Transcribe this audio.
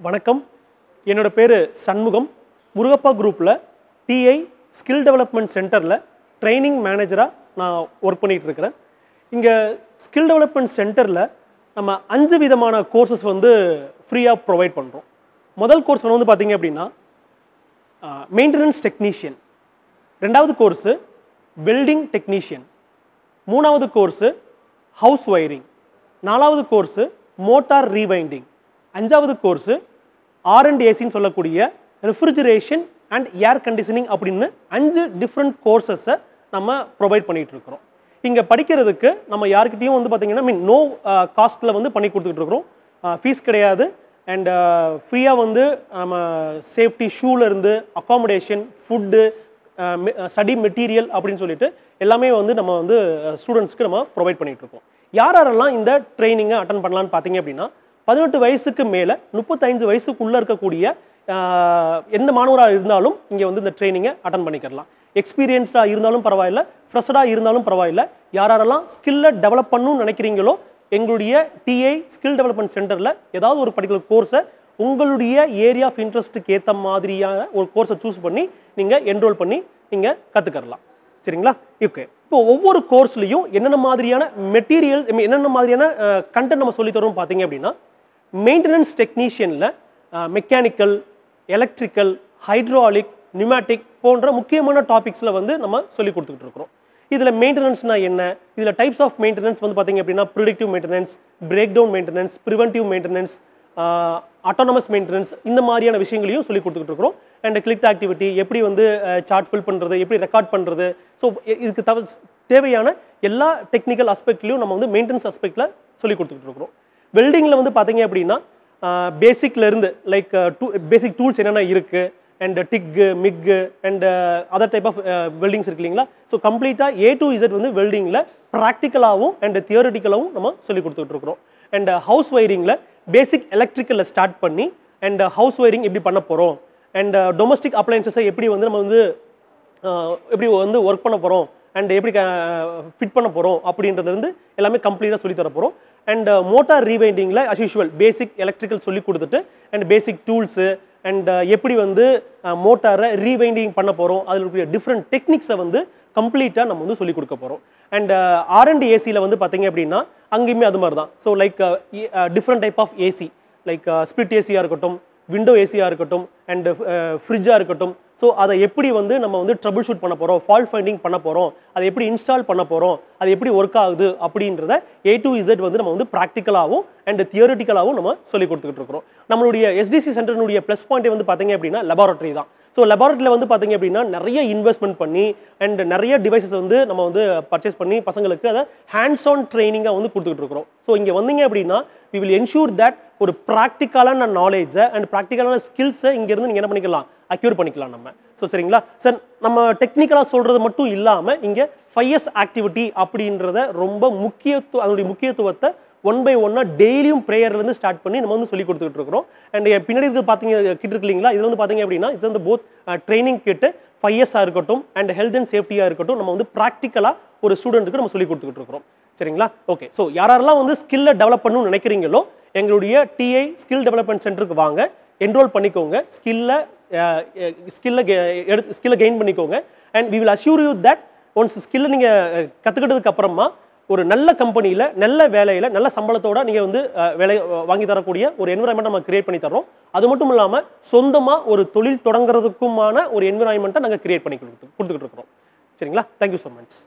வணக்கம். என்னோட பேரு சண்முகம். முருகப்பா குரூப்ல டிஐ ஸ்கில் டெவலப்மெண்ட் சென்டர்ல ட்ரைனிங் மேனேஜரா நான் வொர்க் பண்ணிட்டு இருக்கிறேன். இங்க ஸ்கில் டெவலப்மெண்ட் சென்டர்ல நம்ம 5 விதமான கோர்சஸ் வந்து ஃப்ரீயா ப்ரொவைட் பண்றோம். முதல் கோர்ஸ் வந்து பாத்தீங்க அப்படின்னா மெயின்டெனன்ஸ் டெக்னீஷியன், ரெண்டாவது கோர்ஸ் வெல்டிங் டெக்னீஷியன், மூணாவது கோர்ஸ் ஹவுஸ் வயரிங், நாலாவது கோர்ஸ் மோட்டார் ரீவைண்டிங், அஞ்சாவது கோர்ஸ் R&AC சொல்லக்கூடிய ரெஃப்ரிஜரேஷன் அண்ட் ஏர் கண்டிஷனிங் அப்படின்னு 5 டிஃப்ரெண்ட் கோர்சஸை நம்ம ப்ரொவைட் பண்ணிட்டு இருக்கிறோம். இங்கே படிக்கிறதுக்கு நம்ம யாருக்கிட்டையும் வந்து பார்த்தீங்கன்னா நோ காஸ்ட்டில் வந்து பண்ணி கொடுத்துட்டு இருக்கிறோம். ஃபீஸ் கிடையாது. அண்ட் ஃப்ரீயாக வந்து நம்ம சேஃப்டி ஷூலேருந்து அக்காமடேஷன், ஃபுட்டு, ஸ்டடி மெட்டீரியல் அப்படின்னு சொல்லிட்டு எல்லாமே வந்து நம்ம வந்து ஸ்டூடெண்ட்ஸ்க்கு நம்ம ப்ரொவைட் பண்ணிட்டு இருக்கோம். யாரெல்லாம் இந்த ட்ரைனிங்கை அட்டன் பண்ணலான்னு பார்த்தீங்க அப்படின்னா 18 வயசுக்கு மேலே 35 வயசுக்குள்ளே இருக்கக்கூடிய எந்த மாணவராக இருந்தாலும் இங்கே வந்து இந்த ட்ரைனிங்கை அட்டன் பண்ணிக்கலாம். எக்ஸ்பீரியன்ஸ்டாக இருந்தாலும் பரவாயில்ல, ஃப்ரெஷராக இருந்தாலும் பரவாயில்ல, யாரெல்லாம் ஸ்கில்லை டெவலப் பண்ணணும்னு நினைக்கிறீங்களோ எங்களுடைய டிஐ ஸ்கில் டெவலப்மெண்ட் சென்டரில் ஏதாவது ஒரு பர்டிகுலர் கோர்ஸை உங்களுடைய ஏரியா ஆஃப் இன்ட்ரெஸ்ட்டுக்கு ஏற்ற மாதிரியான ஒரு கோர்ஸை சூஸ் பண்ணி நீங்கள் என்ரோல் பண்ணி நீங்கள் கற்றுக்கலாம். சரிங்களா? ஓகே. இப்போ ஒவ்வொரு கோர்ஸ்லையும் என்னென்ன மாதிரியான மெட்டீரியல், என்னென்ன மாதிரியான கண்டென்ட் நம்ம சொல்லி தரோம் பார்த்தீங்க அப்படின்னா, மெயின்டெனன்ஸ் டெக்னீஷியனில் மெக்கானிக்கல், எலக்ட்ரிக்கல், ஹைட்ராலிக், நியூமேட்டிக் போன்ற முக்கியமான டாபிக்ஸில் வந்து நம்ம சொல்லி கொடுத்துக்கிட்டு இருக்கிறோம். இதில் மெயின்டெனன்ஸ்னா என்ன, இதில் டைப்ஸ் ஆஃப் மெயின்டெனன்ஸ் வந்து பார்த்தீங்க அப்படின்னா predictive maintenance, breakdown maintenance, preventive maintenance, autonomous maintenance, இந்த மாதிரியான விஷயங்களையும் சொல்லி கொடுத்துக்கிட்டு இருக்கிறோம். அண்ட் கிளிக் ஆக்டிவிட்டி எப்படி வந்து சார்ட் ஃபில் பண்ணுறது, எப்படி ரெக்கார்ட் பண்ணுறது, ஸோ இதுக்கு தேவையான எல்லா டெக்னிக்கல் ஆஸ்பெக்ட்லையும் நம்ம வந்து மெயின்டெனன்ஸ் ஆஸ்பெக்டில் சொல்லி கொடுத்துக்கிட்டு இருக்கிறோம். வெல்டிங்கில் வந்து பார்த்தீங்க அப்படின்னா பேசிக்லேருந்து லைக் பேசிக் டூல்ஸ் என்னென்ன இருக்குது, அண்ட் டிக்கு, மிக்கு and other type of weddings இருக்கு இல்லைங்களா. ஸோ கம்ப்ளீட்டாக A to Z வந்து வெல்டிங்கில் ப்ராக்டிக்கலாகவும் அண்ட் தியரட்டிக்கலாகவும் நம்ம சொல்லி கொடுத்துட்டு இருக்கிறோம். அண்ட் ஹவுஸ் வயரிங்கில் பேசிக் எலக்ட்ரிக்கலில் ஸ்டார்ட் பண்ணி அண்ட் ஹவுஸ் வயரிங் எப்படி பண்ண போகிறோம், அண்ட் டொமஸ்டிக் அப்ளையன்சஸை எப்படி வந்து நம்ம வந்து எப்படி வந்து ஒர்க் பண்ண போகிறோம் அண்ட் எப்படி ஃபிட் பண்ண போகிறோம் அப்படின்றதுலேருந்து எல்லாமே கம்ப்ளீட்டாக சொல்லி தர போகிறோம். அண்ட் மோட்டார் ரீவைண்டிங்கில் அஸ் யூஷுவல் பேசிக் எலக்ட்ரிக்கல் சொல்லி கொடுத்துட்டு அண்ட் பேசிக் டூல்ஸு அண்ட் எப்படி வந்து மோட்டாரை ரீவைண்டிங் பண்ண போகிறோம், அதில் இருக்கிற டிஃப்ரெண்ட் டெக்னிக்ஸை வந்து கம்ப்ளீட்டாக நம்ம வந்து சொல்லிக் கொடுக்க போகிறோம். அண்ட் R&AC வந்து பார்த்தீங்க அப்படின்னா அங்கேயுமே அது மாதிரி தான். So like different type of AC like split ஏசியாக இருக்கட்டும், விண்டோ ஏசியாக இருக்கட்டும், அண்ட் ஃப்ரிட்ஜாக இருக்கட்டும். ஸோ அதை எப்படி வந்து நம்ம வந்து ட்ரபிள் ஷூட் பண்ண போகிறோம், ஃபால்ட் ஃபைண்டிங் பண்ண போகிறோம், அதை எப்படி இன்ஸ்டால் பண்ண போகிறோம், அது எப்படி ஒர்க் ஆகுது அப்படின்றத A to Z வந்து நம்ம வந்து ப்ராக்டிக்கலாகவும் அண்ட் தியரட்டிக்கலாகவும் நம்ம சொல்லி கொடுத்துக்கிட்டு இருக்கிறோம். நம்மளுடைய SDC சென்டர்னுடைய ப்ளஸ் பாயிண்ட் வந்து பார்த்தீங்க அப்படின்னா லெபார்ட்டரி தான். ஸோ லெபார்ட்டரியில் வந்து பார்த்தீங்க அப்படின்னா நிறைய இன்வெஸ்ட்மெண்ட் பண்ணி அண்ட் நிறைய டிவைசஸ் வந்து நம்ம வந்து பர்ச்சேஸ் பண்ணி பசங்களுக்கு அதை ஹேண்ட்ஸ் ஆன் ட்ரைனிங்காக வந்து கொடுத்துக்கிட்டு இருக்கிறோம். ஸோ இங்கே வந்தீங்க அப்படின்னா we will ensure that ஒரு ப்ராக்டிக்கலான நாலேஜை அண்ட் ப்ராக்டிக்கலான ஸ்கில்ஸை இங்கேருந்து நீங்கள் என்ன பண்ணிக்கலாம், அக்யூர் பண்ணிக்கலாம் நம்ம. ஸோ சரிங்களா சார், நம்ம டெக்னிக்கலாக சொல்கிறது மட்டும் இல்லாமல் இங்கே 5S ஆக்டிவிட்டி அப்படின்றத ரொம்ப அதனுடைய முக்கியத்துவத்தை 1 by 1 டெய்லியும் ப்ரேயர்லேருந்து ஸ்டார்ட் பண்ணி நம்ம வந்து சொல்லி கொடுத்துக்கிட்டு இருக்கிறோம். அண்ட் பின்னாடி இது பார்த்தீங்க கிட்ட இருக்கு இல்லைங்களா, இது வந்து பார்த்தீங்க அப்படின்னா இது வந்து போத் ட்ரைனிங் கிட்டு 5S இருக்கட்டும் அண்ட் ஹெல்த் அண்ட் சேஃப்டியாக இருக்கட்டும் நம்ம வந்து ப்ராக்டிக்கலாக ஒரு ஸ்டூடெண்ட்டுக்கு நம்ம சொல்லி கொடுத்துக்கிட்டு இருக்கிறோம். சரிங்களா? ஓகே. ஸோ யாரெல்லாம் வந்து ஸ்கில்லை டெவலப் பண்ணணும்னு நினைக்கிறீங்களோ எங்களுடைய டிஐ ஸ்கில் டெவலப்மெண்ட் சென்டருக்கு வாங்க, என்ரோல் பண்ணிக்கோங்க, ஸ்கில்லை கெயின் பண்ணிக்கோங்க. And we will assure you that once ஸ்கில்லை நீங்கள் கற்றுக்கிட்டதுக்கு அப்புறமா ஒரு நல்ல கம்பெனியில், நல்ல வேலையில், நல்ல சம்பளத்தோட நீங்கள் வந்து வேலை வாங்கி தரக்கூடிய ஒரு என்விரான்மெண்ட் நம்ம கிரியேட் பண்ணி தரோம். அது மட்டும் இல்லாமல் சொந்தமாக ஒரு தொழில் தொடங்குறதுக்குமான ஒரு என்விரான்மெண்ட்டை நாங்கள் கிரியேட் பண்ணி கொடுத்துக்கிட்டு இருக்கிறோம். சரிங்களா? Thank you so much.